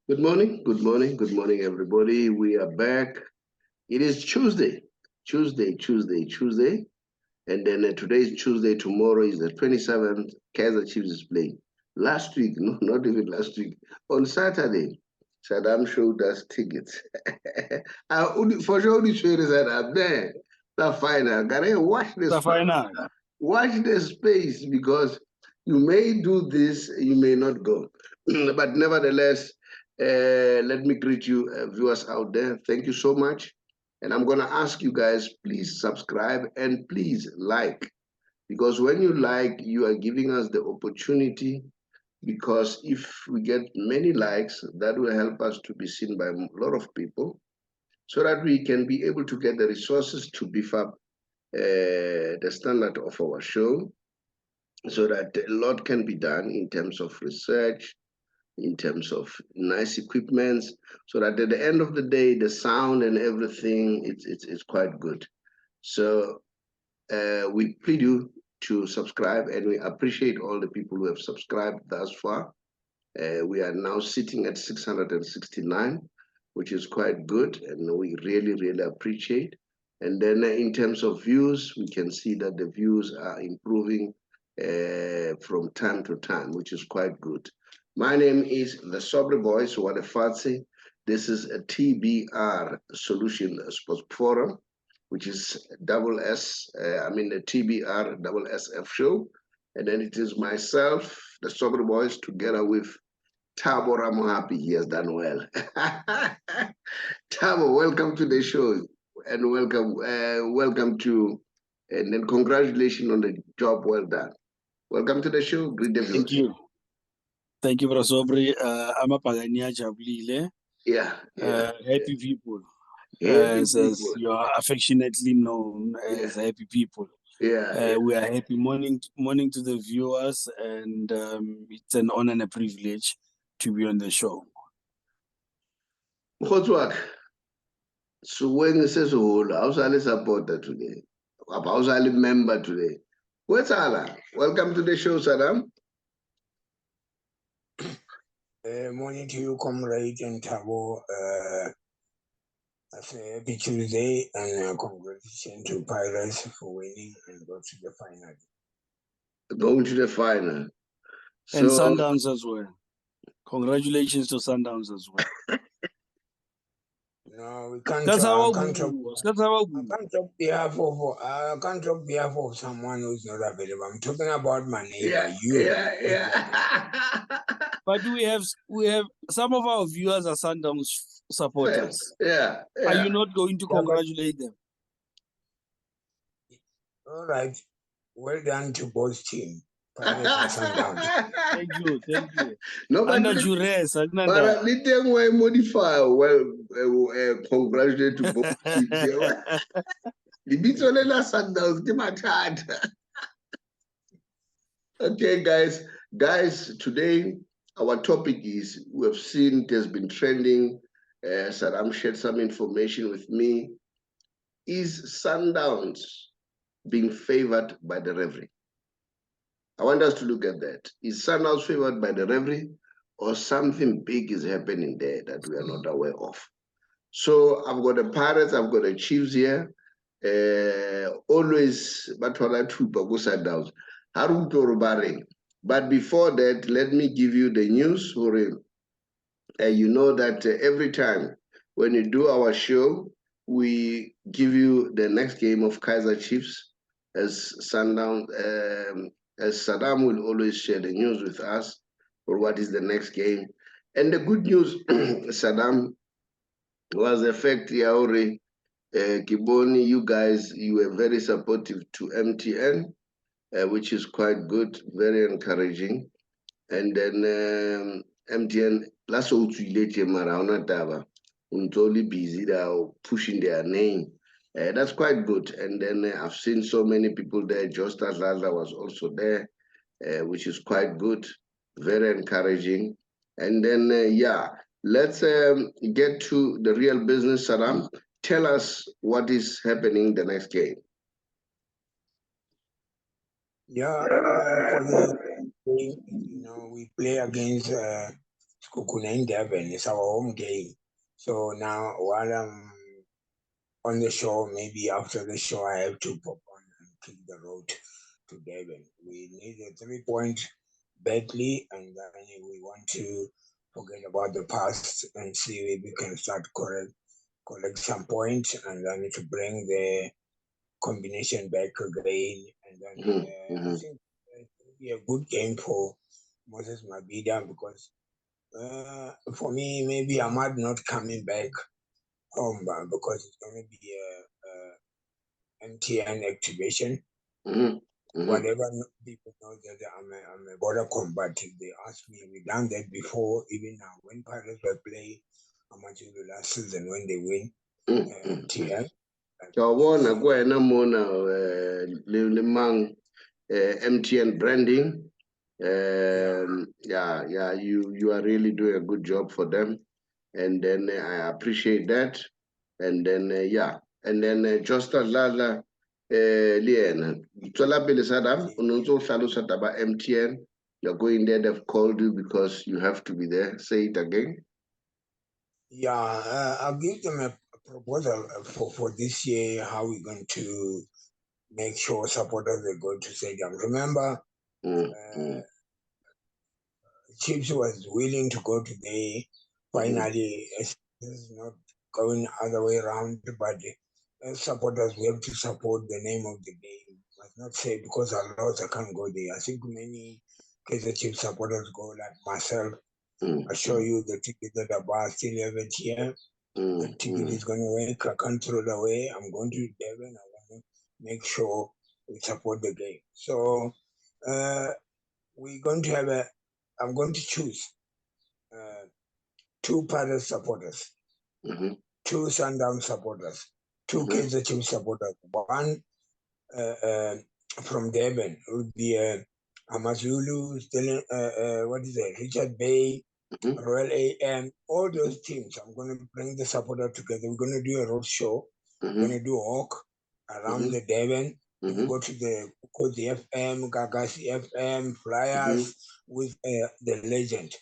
Good morning, good morning, good morning, everybody. We are back. It is Tuesday. And then today is Tuesday, tomorrow is the 27th. Kaizer Chiefs is playing. Last week, no, not even last week, on Saturday, Saddam showed us tickets. For sure, the show is that I'm there. The final. Can I watch this? The final. Watch the space, because you may do this, you may not go. But nevertheless, let me greet you, viewers out there. Thank you so much. And I'm going to ask you guys, please subscribe and please like. Because when you like, you are giving us the opportunity. Because if we get many likes, that will help us to be seen by a lot of people, so that we can be able to get the resources to beef up the standard of our show, so that a lot can be done in terms of research, in terms of nice equipments, so that at the end of the day, the sound and everything, it's quite good. So we plead you to subscribe, and we appreciate all the people who have subscribed thus far. We are now sitting at 669, which is quite good, and we really, really appreciate. And then in terms of views, we can see that the views are improving from time to time, which is quite good. My name is the Saubrey Boyz Walefatshe. This is a TBR Solution Sports Forum, which is the TBR SSF Show. And then it is myself, the Saubrey Boyz, together with Thabo Ramohapi. He has done well. Thabo, welcome to the show, and welcome to, and then congratulations on the job well done. Welcome to the show. Greet the viewers. Thank you. Thank you, Saubrey. I'm a Pagania Jablile. Yeah. Happy people. As you are affectionately known as happy people. Yeah. We are happy. Morning to the viewers, and it's an honor and a privilege to be on the show. So when it says whole, how's Ali supporter today? How's Ali member today? Where's Allah? Welcome to the show, Saddam. Morning to you, comrade and Thabo. Happy Tuesday, and congratulations to Pirates for winning and go to the final. Going to the final. And Sundowns as well. Congratulations to Sundowns as well. No, we can't. I can't talk behalf of someone who's not available. I'm talking about my neighbor. But we have some of our viewers are Sundowns supporters. Yeah. Are you not going to congratulate them? All right. Well done to both teams. Thank you. No, but I modify. Congratulate to both teams. The beats on the Sundowns. Give my card. Okay, guys. Today our topic is, we have seen it has been trending. Saddam shared some information with me. Is Sundowns being favored by the referee? I want us to look at that. Is Sundowns favored by the referee, or something big is happening there that we are not aware of? So I've got the Pirates, I've got the Chiefs here. Always, but for that two Sundowns. But before that, let me give you the news. You know that every time when you do our show, we give you the next game of Kaizer Chiefs, as Saddam will always share the news with us for what is the next game. And the good news, Saddam, Was effect Yauri. Kiboni, you guys, you were very supportive to MTN, which is quite good, very encouraging. And then MTN, last all too late, Marauna only busy now pushing their name. That's quite good. And then I've seen so many people there. Just as Laza was also there, which is quite good, very encouraging. And then, yeah, let's get to the real business, Saddam. Tell us what is happening the next game. Yeah, for the game, we play against Skukuna in Devon. It's our home game. So now, while I'm on the show, maybe after the show, I have to pop on and kick the road to Devon. We need a 3 point badly, and then we want to forget about the past and see if we can start collect some points, and then to bring the combination back again. And then I think it will be a good game for Moses Mabida because for me, maybe Ahmad not coming back home because it's going to be a MTN activation. Whatever people know that I'm a border combatant, they ask me, we done that before, even now when Pirates were playing Amachulu last season when they win MTN. Kawona kwena mona limang MTN branding. Yeah, you are really doing a good job for them, and then I appreciate that. And then yeah, and then just as Lala Liana, Tola Bilisadam, Ununzo Shalu Sataba MTN. You're going there, they've called you because you have to be there. Say it again. Yeah, I'll give them a proposal for this year, how we're going to make sure supporters are going to stadium. Remember, Chiefs was willing to go today. Finally, this is not going other way around, but supporters, we have to support the name of the game. Must not say because I lost, I can't go there. I think many Kaizer Chiefs supporters go like myself. I show you the ticket that I bought, still have it here. The ticket is going to work. I can't throw it away. I'm going to Devon. I want to make sure we support the game. So we're going to have I'm going to choose 2 Pirates supporters, 2 Sundown supporters, 2 Kaizer Chiefs supporters. One from Devon would be Amazulu, what is it, Richard Bay, Royal AM, all those teams. I'm going to bring the supporter together. We're going to do a road show. We're going to do a walk around the Devon. We go to the FM, Gagasi FM, Flyers with the legend,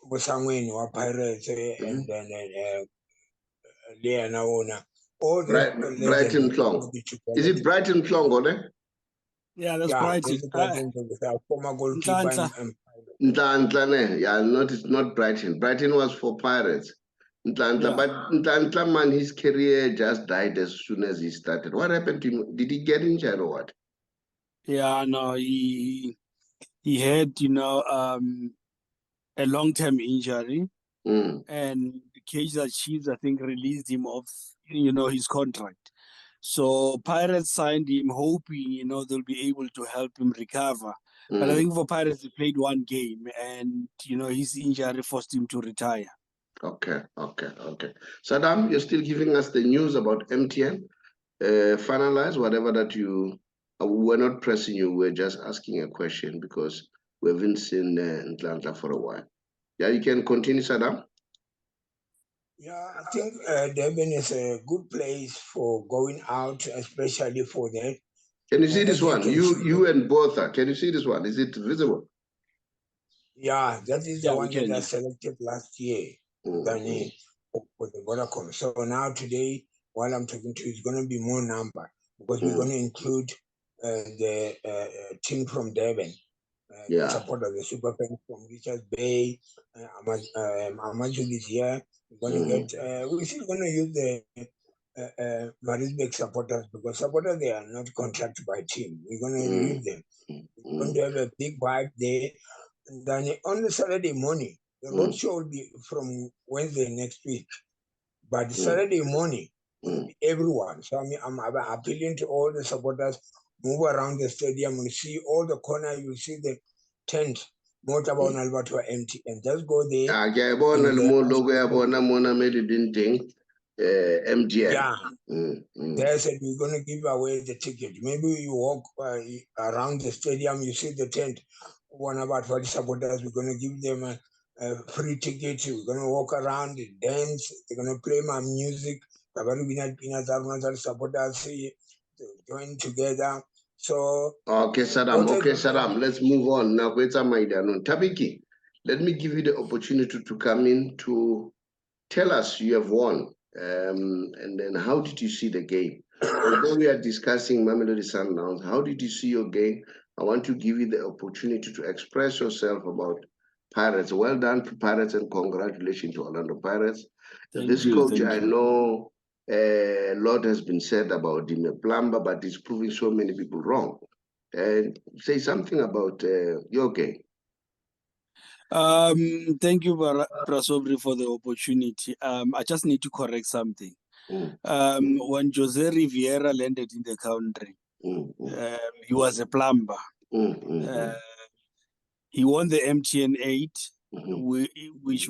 Bosangweni Pirates, and then Leanaona. All those Brighton Plong. Is it Brighton Plong or there? Yeah, that's Brighton. Former goalkeeper Ntlantla, yeah, it's not Brighton. Brighton was for Pirates. Ntlantla, but Ntlantla, man, his career just died as soon as he started. What happened to him? Did he get injured or what? Yeah, no, he had, a long-term injury, and the Kaizer Chiefs, I think, released him off, his contract. So Pirates signed him, hoping, they'll be able to help him recover. But I think for Pirates, he played one game, and his injury forced him to retire. Okay. Saddam, you're still giving us the news about MTN. Finalize whatever that you. We're not pressing you. We're just asking a question because we haven't seen Atlanta for a while. Yeah, you can continue, Saddam. Yeah, I think Devon is a good place for going out, especially for that. Can you see this one? You and Botha. Can you see this one? Is it visible? Yeah, that is the one that I selected last year. For the Vodacom. So now today, while I'm talking to you, it's going to be more number because we're going to include the team from Devon. The supporters, the super fans from Richards Bay, Amajul is here. We're going to get, we're still going to use the Marisbeck supporters because supporters, they are not contracted by team. We're going to use them. We're going to have a big vibe there. And then on the Saturday morning, The roadshow will be from Wednesday next week. But Saturday morning will be everyone. So I'm appealing to all the supporters, move around the stadium and see all the corner, you see the tent, motorbound Alberto empty, and just go there. Yeah. They said we're going to give away the ticket. Maybe you walk around the stadium, you see the tent. One about 40 supporters, we're going to give them a free ticket. We're going to walk around, dance. They're going to play my music. Supporters join together. So okay, Saddam. Let's move on now. Tabiki, let me give you the opportunity to come in to tell us you have won. And then how did you see the game? Although we are discussing Mamelodi Sundowns, how did you see your game? I want to give you the opportunity to express yourself about Pirates. Well done to Pirates and congratulations to Orlando Pirates. This coach, I know a lot has been said about him, a plumber, but he's proving so many people wrong. And say something about your game. Thank you, Saubrey, for the opportunity. I just need to correct something. When Jose Riviera landed in the country, he was a plumber. He won the MTN 8, which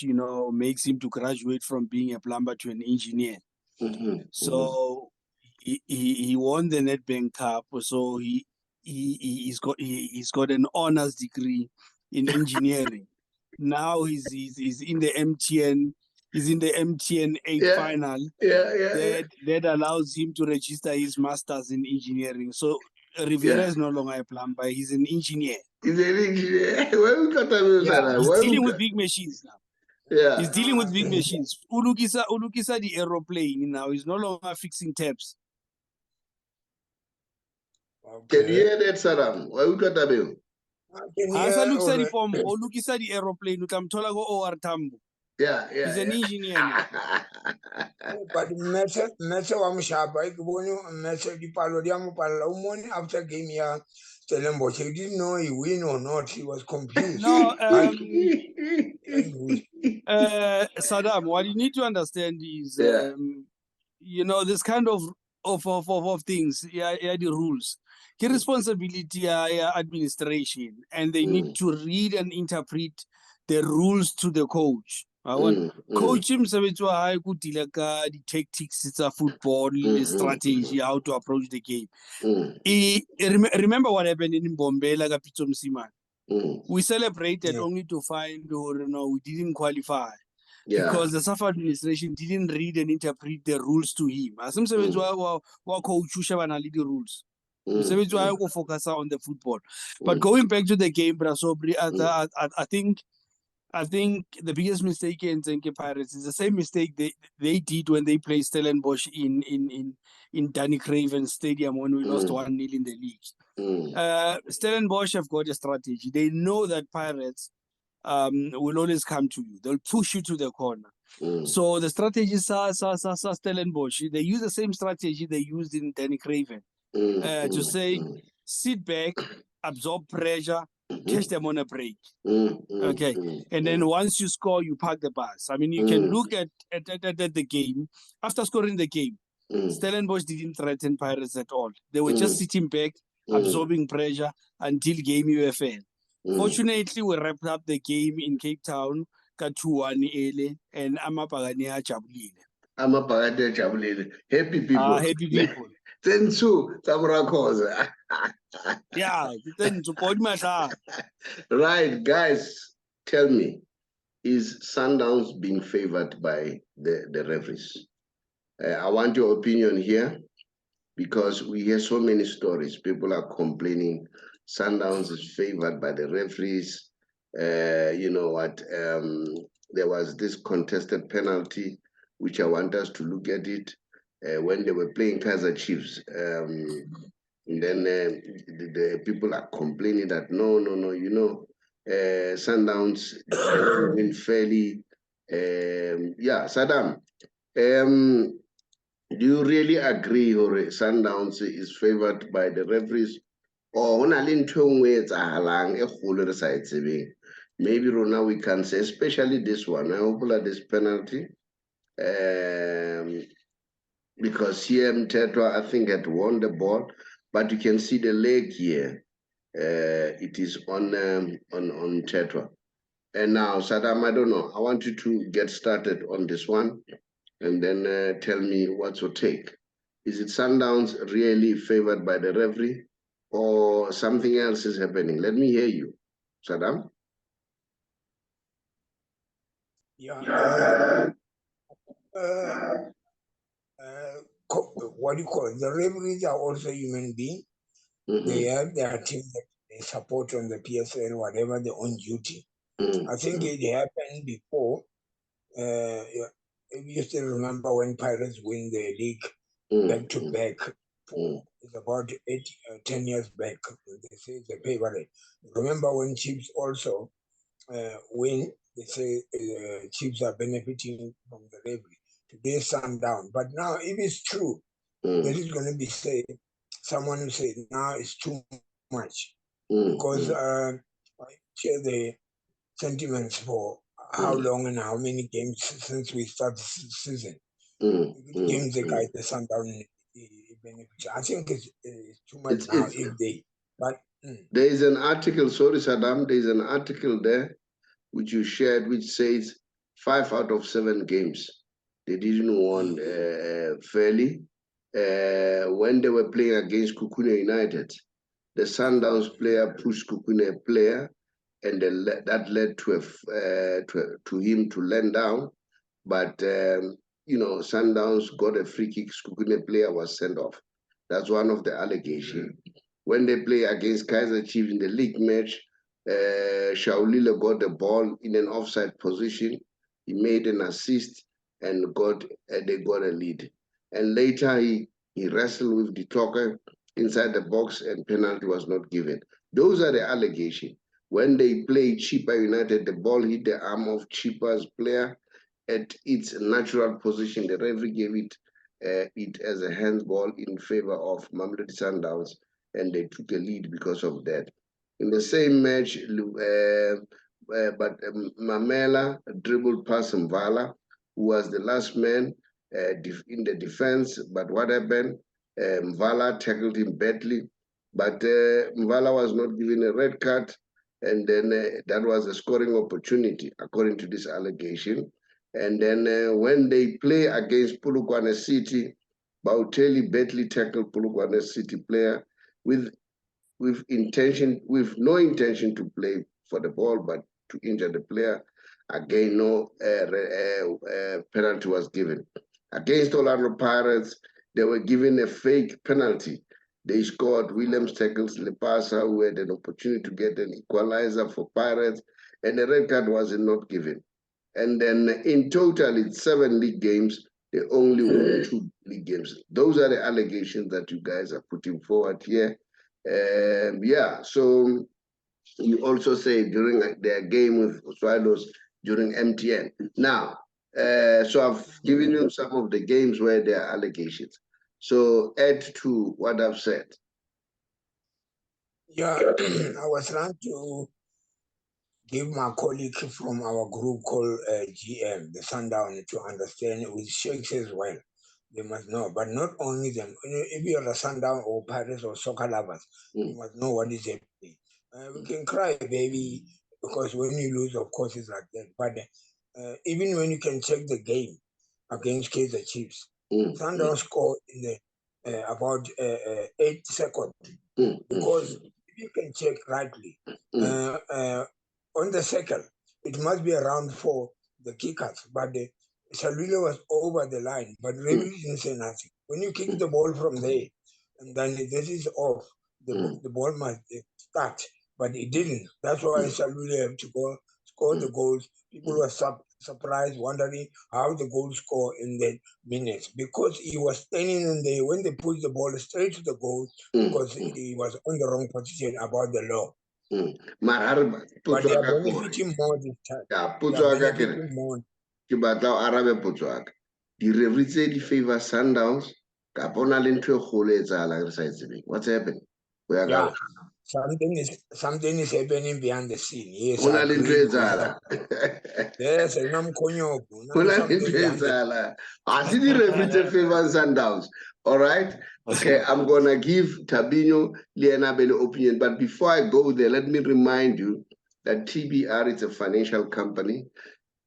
you know makes him to graduate from being a plumber to an engineer. So he won the Nedbank Cup. So he's got an honors degree in engineering. Now he's in the MTN. He's in the MTN 8 final. That allows him to register his masters in engineering. So Rivera is no longer a plumber. He's an engineer. He's an engineer. He's dealing with big machines now. Yeah. He's dealing with big machines. Ulukisa the aeroplane now. He's no longer fixing taps. Can you hear that, Saddam? Ulukisa the aeroplane. Yeah. He's an engineer now. But after game here, Stellenbosch, he didn't know he win or not. He was confused. No, Saddam, what you need to understand is, you know, this kind of things, the rules. The responsibility administration, and they need to read and interpret the rules to the coach. Coach himself the tactics, it's a football, the strategy, how to approach the game. Remember what happened in Bombay, like a Pito Msiman? We celebrated only to find, we didn't qualify. Because the SAF administration didn't read and interpret the rules to him. As some say, coach the rules. We focus on the football. But going back to the game, Saubrey, I think the biggest mistake in Zenke Pirates is the same mistake they did when they played Stellenbosch in Danny Craven Stadium when we lost 1-0 in the league. Stellenbosch have got a strategy. They know that Pirates will always come to you. They'll push you to the corner. So the strategy Stellenbosch, they use the same strategy they used in Danny Craven to say, sit back, absorb pressure, catch them on a break. Okay. And then once you score, you park the bus. I mean, you can look at the game. After scoring the game, Stellenbosch didn't threaten Pirates at all. They were just sitting back, absorbing pressure until game UFL. Fortunately, we wrapped up the game in Cape Town, 2-1 and Amapagania Chabulile. Happy people. Happy people. Yeah, right, guys, tell me, is Sundowns being favored by the referees? I want your opinion here because we hear so many stories. People are complaining Sundowns is favored by the referees. You know what? There was this contested penalty, which I want us to look at it when they were playing Kaizer Chiefs. And then the people are complaining that no, you know, Sundowns have been fairly. Saddam, do you really agree or Sundowns is favored by the referees? Or only in 2 ways are long a whole side saving? maybe Rona we can say, especially this one. I hope that this penalty. Because CM Tetwa, I think, had won the ball, but you can see the leg here. It is on Tetwa. And now, Saddam, I don't know. I want you to get started on this one, and then tell me what's your take. Is it Sundowns really favored by the referee, or something else is happening? Let me hear you, Saddam. Yeah. What do you call it? The referees are also human beings. They have their team that they support on the PSL, whatever their own duty. I think it happened before. If you still remember when Pirates win the league back to back, it's about 10 years back. They say it's a favorite. Remember when Chiefs also win? They say Chiefs are benefiting from the referee. Today, Sundown. But now, if it's true, there is going to be someone who said now it's too much because I share the sentiments for how long and how many games since we started the season. Games the guy the Sundown benefits. I think it's too much now if they. But there is an article. Sorry, Saddam. There is an article there which you shared, which says 5 out of 7 games they didn't won fairly. When they were playing against Kukune United, the Sundowns player pushed Kukune player, and that led to him to land down. But Sundowns got a free kick. Kukune player was sent off. That's one of the allegations. When they play against Kaizer Chiefs in the league match, Shaulile got the ball in an offside position. He made an assist and they got a lead. And later he wrestled with the talker inside the box and penalty was not given. Those are the allegations. When they played Chippa United, the ball hit the arm of Chippa's player at its natural position. The referee gave it as a handball in favor of Mamelodi Sundowns, and they took a lead because of that. In the same match, Mamela dribbled past Mvala, who was the last man in the defense. But what happened? Mvala tackled him badly, but Mvala was not given a red card, and then that was a scoring opportunity, according to this allegation. And then when they play against Polokwane City, Bauteli badly tackled Polokwane City player with no intention to play for the ball, but to injure the player. Again, no penalty was given. Against Orlando Pirates, they were given a fake penalty. They scored Williams tackles Lepasa, who had an opportunity to get an equalizer for Pirates, and the red card was not given. And then in total, it's 7 league games. They only won 2 league games. Those are the allegations that you guys are putting forward here. So you also say during their game with Swallows during MTN. Now, so I've given you some of the games where there are allegations. So add to what I've said. Yeah, I was trying to give my colleague from our group called GM, the Sundown, to understand with shakes as well. They must know, but not only them. If you're a Sundown or Pirates or soccer lovers, you must know what is happening. We can cry, baby, because when you lose, of course, it's like that. But even when you can check the game against Kaizer Chiefs, Sundown scored in the about 8 seconds. Because if you can check rightly, on the second, it must be around for the kickers, but the Shalwile was over the line, but referee didn't say nothing. When you kick the ball from there, and then this is off, the ball must start, but it didn't. That's why Shalwile have to go score the goals. People were surprised, wondering how the goal score in the minutes, because he was standing in there when they pushed the ball straight to the goal, because he was on the wrong position about the law. But they are benefiting more this time. They are benefiting more. The referee favor Sundowns. What's happening? Yeah. something is happening behind the scene. Yes, Una I agree with lintwezala. that. Yes, something Una behind the lintwezala. I see the referee favours Sundowns. All right. Okay, I'm gonna give Thabinho Lienabele opinion, but before I go there, let me remind you that TBR is a financial company.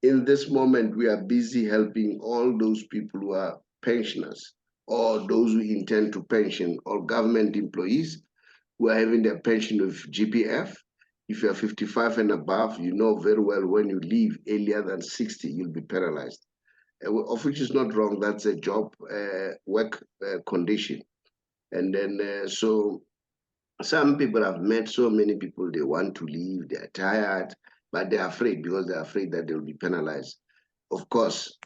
In this moment, we are busy helping all those people who are pensioners or those who intend to pension or government employees who are having their pension with GPF. If you're 55 and above, you know very well when you leave earlier than 60, you'll be paralyzed, of which is not wrong. That's a job work condition. And then, so some people have met so many people, they want to leave, they're tired, but they're afraid because they're afraid that they'll be penalized. Of course,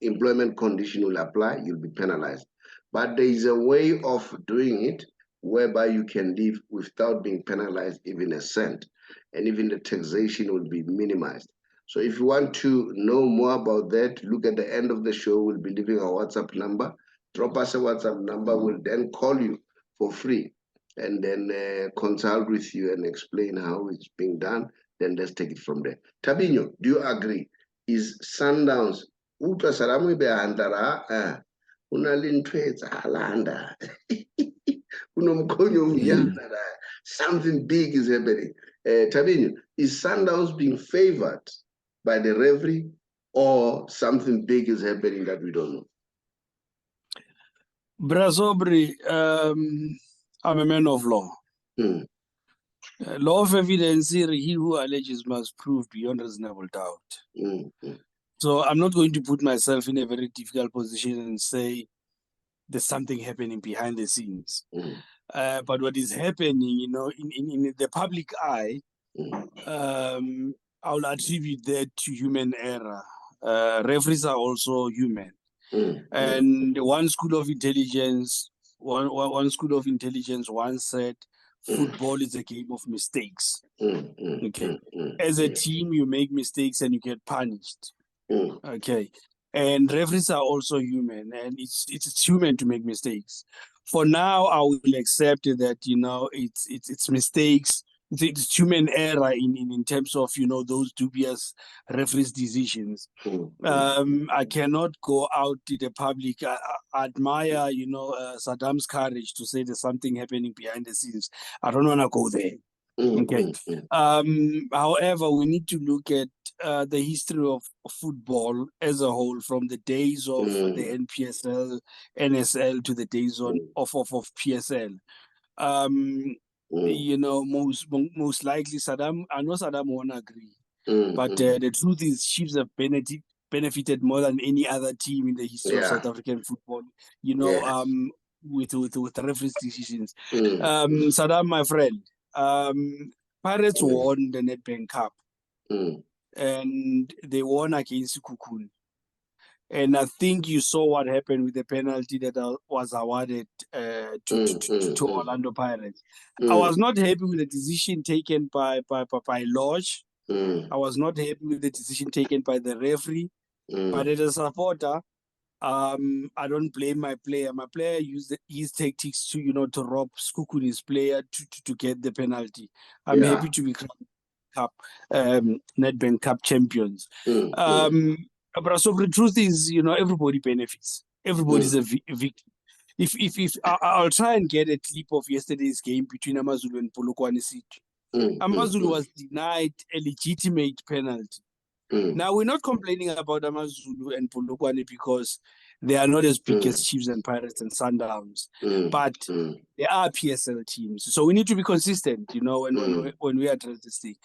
employment condition will apply, you'll be penalized. But there is a way of doing it whereby you can leave without being penalized even a cent, and even the taxation will be minimized. So if you want to know more about that, look at the end of the show. We'll be leaving our WhatsApp number. Drop us a WhatsApp number. We'll then call you for free and then consult with you and explain how it's being done. Then let's take it from there. Thabinho, do you agree? Is Sundowns utlwa Saddam behandla unalintwe etsagalanda unomkhonyo unyanda la, something big is happening. Thabinho, is Sundowns being favored by the referee or something big is happening that we don't know? Saubrey, I'm a man of law. Law of evidence, he who alleges must prove beyond reasonable doubt. So I'm not going to put myself in a very difficult position and say there's something happening behind the scenes. But what is happening, you know, in the public eye, I'll attribute that to human error. Referees are also human. And one school of intelligence once said, football is a game of mistakes. Okay. As a team, you make mistakes and you get punished. Okay. And referees are also human, and it's human to make mistakes. For now, I will accept that, you know, it's mistakes. It's human error in terms of, you know, those dubious referees' decisions. I cannot go out to the public. I admire, you know, Saddam's courage to say there's something happening behind the scenes. I don't want to go there. Okay. However, we need to look at the history of football as a whole, from the days of the NPSL, NSL to the days of PSL. You know, most likely Saddam, I know Saddam won't agree, but the truth is Chiefs have benefited more than any other team in the history of South African football, you know, with referees' decisions. Saddam, my friend, Pirates won the Nedbank Cup, and they won against Kukun. And I think you saw what happened with the penalty that was awarded to Orlando Pirates. I was not happy with the decision taken by Lodge. I was not happy with the decision taken by the referee. But as a supporter, I don't blame my player. My player used his tactics to, you know, to rob Skukuni's player to get the penalty. I'm happy to be Nedbank Cup champions. But so the truth is, you know, everybody benefits. Everybody's a victim. If I'll try and get a clip of yesterday's game between AmaZulu and Polokwane City. AmaZulu was denied a legitimate penalty. Now, we're not complaining about AmaZulu and Polokwane because they are not as big as Chiefs and Pirates and Sundowns, but they are PSL teams. So we need to be consistent, you know, when we address this thing.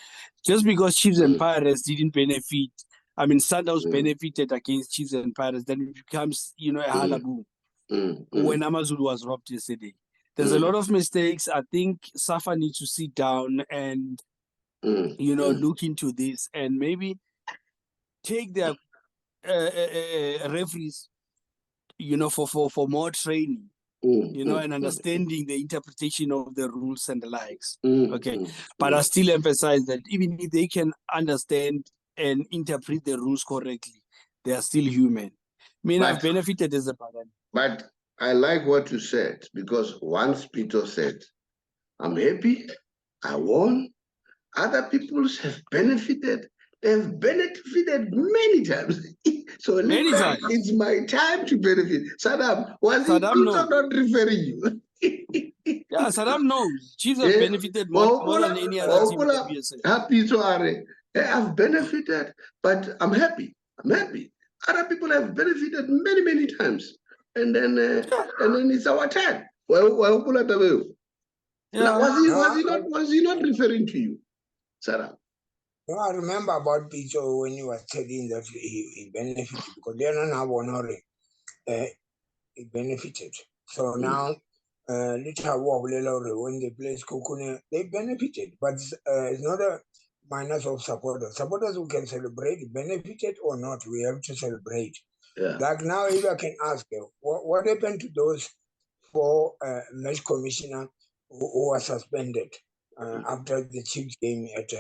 Just because Chiefs and Pirates didn't benefit, I mean, Sundowns benefited against Chiefs and Pirates, then it becomes, you know, a halabu when AmaZulu was robbed yesterday. There's a lot of mistakes. I think SAFA needs to sit down and, you know, look into this and maybe take their referees, you know, for more training, you know, and understanding the interpretation of the rules and the likes. Okay. But I still emphasize that even if they can understand and interpret the rules correctly, they are still human. I mean, I've benefited as a parent. But I like what you said, because once Peter said, I'm happy I won. Other people have benefited. They've benefited many times. So Many times. it's my time to benefit. Saddam, was Saddam he knows. not referring you? Yeah, Saddam knows. Chiefs have benefited more than any other team in the PSL. Happy to are. I've benefited, but I'm happy. I'm happy. Other people have benefited many, many times. And then it's our time. Yeah. Was he not referring to you, Sarah? No, I remember about Picho when he was telling that he benefited because they don't have honoring. He benefited. So now, when they play Skokune, they benefited. But it's not a minus of supporters. Supporters who can celebrate, benefited or not, we have to celebrate. Yeah. Like now, if I can ask you, what happened to those 4 match commissioner who were suspended after the Chiefs game at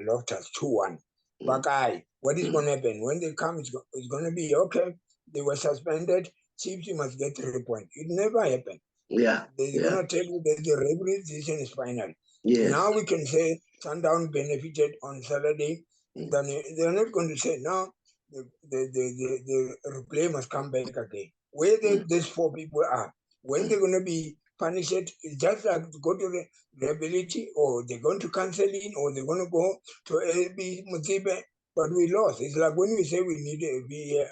Loftus 2-1? Maake, what is going to happen? When they come, it's going to be, okay, they were suspended, Chiefs, you must get 3 points. It never happened. Yeah. They're going to tell you that the referee decision is final. Yes. Now we can say Sundown benefited on Saturday. Then they're not going to say, no, the replay must come back again. Where these 4 people are, when they're going to be punished, it's just like to go to the rehabilitation, or they're going to counseling, or they're going to go to LB Mutibe, but we lost. It's like when we say we need a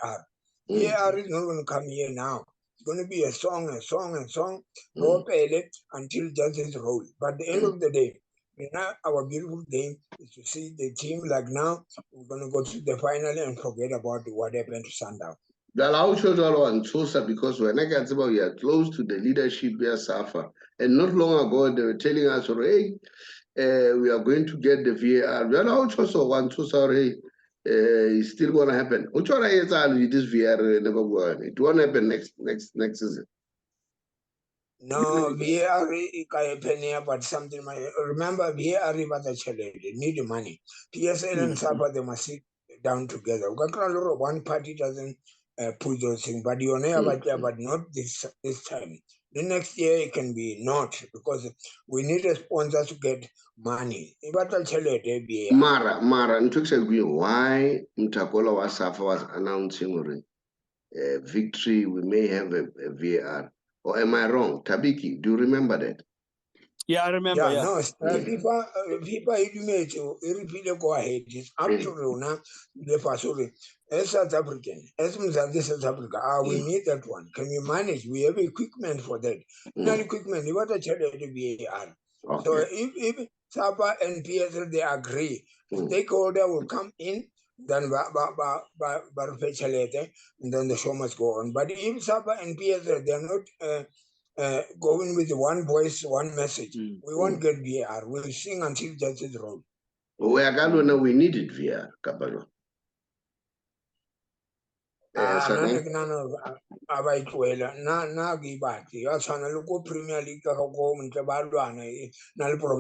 VAR. VAR is not going to come here now. It's going to be a song, until justice roll. But at the end of the day, now our beautiful game is to see the team like now, we're going to go to the final and forget about what happened to Sundown. Because when I got about, we are close to the leadership here, Safa. And not long ago, they were telling us, hey, we are going to get the VAR. It's still going to happen. This VAR never go on. It won't happen next season. No, VAR but something. Remember, VAR need money. PSL and SAPA, they must sit down together. One party doesn't pull those things, but you know but not this time. The next year it can be not, because we need a sponsor to get money. Mara, why Mtakola was Safa was announcing victory, we may have a VAR. Or am I wrong? Tabiki, do you remember that? Yeah, I remember. Yeah. No, FIFA go ahead. It's up to Rona, the Pasuri. As South African, as South Africa, we need that one. Can we manage? We have equipment for that. Not equipment, what a child to VAR. Okay. So if Sapa and PSL they agree, stakeholder will come in, then and then the show must go on. But if Sapa and PSL they're not going with one voice, one message, we won't get VAR. We'll sing until justice roll. We needed VAR, Kabalo. Premier League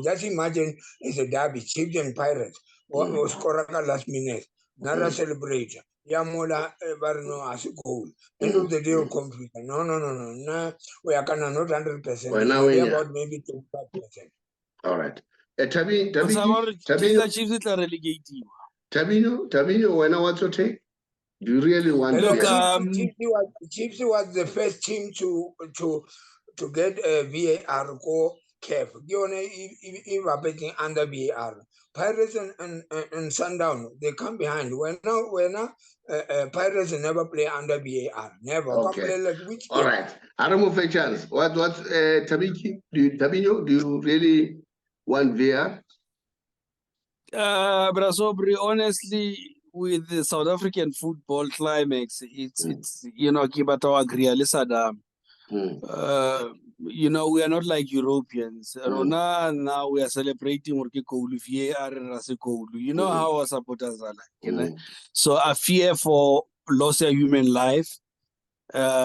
just imagine it's a derby, Chiefs and Pirates, or score last minute, Nara celebrate. Yamola Barno as a goal. End of the day of confusion. No. We are not 100%. We're about maybe 25%. All right. Thabinho, when I want to take, do you really want to? Chiefs was the first team to get a VAR go cap. If betting under VAR. Pirates and Sundown, they come behind. We're now Pirates never play under VAR. Never. Okay. All right. I don't move a chance. What Tabiki? Thabinho, do you really want VAR? Saubrey, honestly, with the South African football climax, it's Kibata agree, Saddam. We are not like Europeans. Now we are celebrating VAR. You know how our supporters are like. So I fear for loss of human life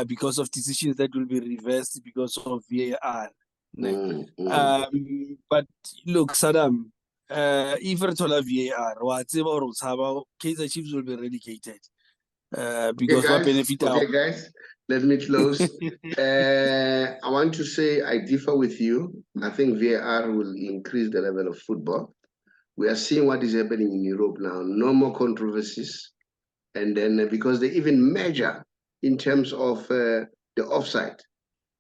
because of decisions that will be reversed because of VAR. But look, Saddam, if it's all VAR, Kaizer Chiefs will be relegated. because okay, what benefit okay, guys, let me close. I want to say I differ with you. I think VAR will increase the level of football. We are seeing what is happening in Europe now. No more controversies. And then because they even measure in terms of the offside,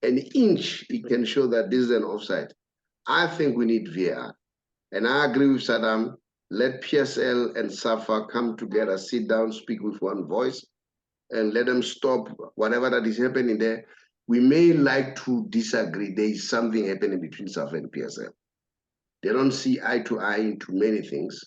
an inch, it can show that this is an offside. I think we need VAR. And I agree with Saddam. Let PSL and SAFA come together, sit down, speak with one voice, and let them stop whatever that is happening there. We may like to disagree. There is something happening between SAFA and PSL. They don't see eye to eye into many things.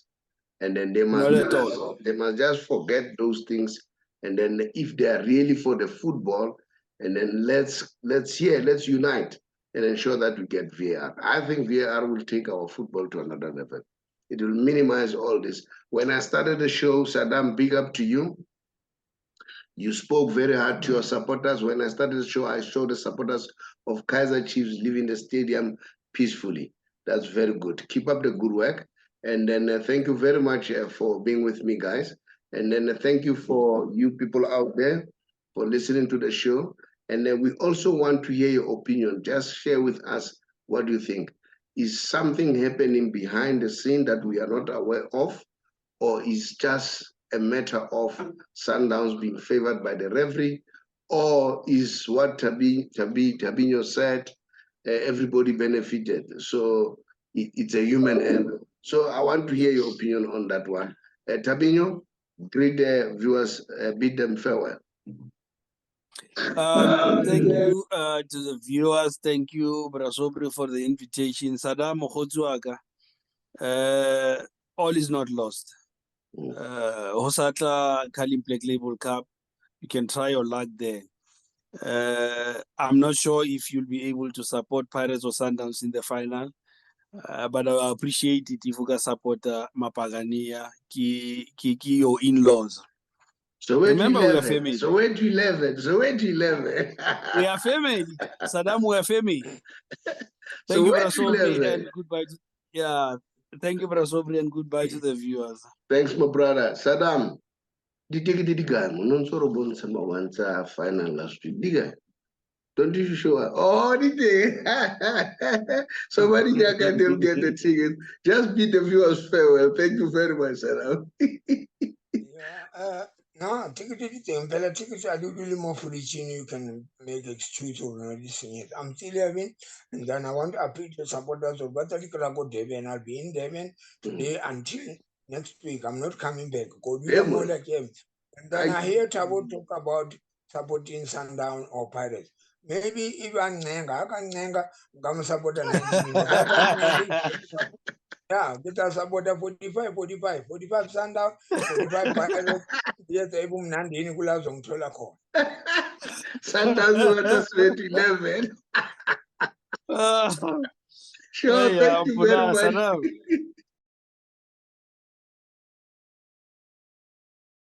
And then they must just forget those things. And then if they are really for the football, and then let's unite and ensure that we get VAR. I think VAR will take our football to another level. It will minimize all this. When I started the show, Saddam, big up to you. You spoke very hard to your supporters. When I started the show, I showed the supporters of Kaizer Chiefs leaving the stadium peacefully. That's very good. Keep up the good work. And then thank you very much for being with me, guys. And then thank you for you people out there for listening to the show. And then we also want to hear your opinion. Just share with us what you think. Is something happening behind the scene that we are not aware of? Or is just a matter of Sundowns being favored by the referee? Or is what Thabinho said, everybody benefited? So it's a human error. So I want to hear your opinion on that one. Thabinho, greet the viewers, bid them farewell. Thank you to the viewers. Thank you, Saubrey, for the invitation. Saddam, all is not lost. Hosatla Kalim Black Label Cup, you can try your luck there. I'm not sure if you'll be able to support Pirates or Sundowns in the final, but I appreciate it if you can support Mapagania, your in-laws. So remember, we are family. So where do you live? We are family. Saddam, we are family. Thank you, Saubrey, and goodbye. Thank you, Saubrey, and goodbye to the viewers. Thanks, my brother. Saddam, did you final last week? Don't you show up? Oh, did they? Somebody here can get the ticket. Just bid the viewers farewell. Thank you very much, Saddam. No, tickets are really more for reaching. You can make excuse or listening it. I'm still having, and then I want to appeal to supporters of Batalico Devon. I'll be in Devon today until next week. I'm not coming back. Go do more like him. And then I hear Thabo talk about supporting Sundown or Pirates. Maybe even Nenga, I can Nenga, come support a 90 minutes. Yeah, because about 45 Sundown, 45 Pirates. Yes, everyone Nandi in Gula Zong Tolako. Sundowns were just 11. Sure, thank you very much.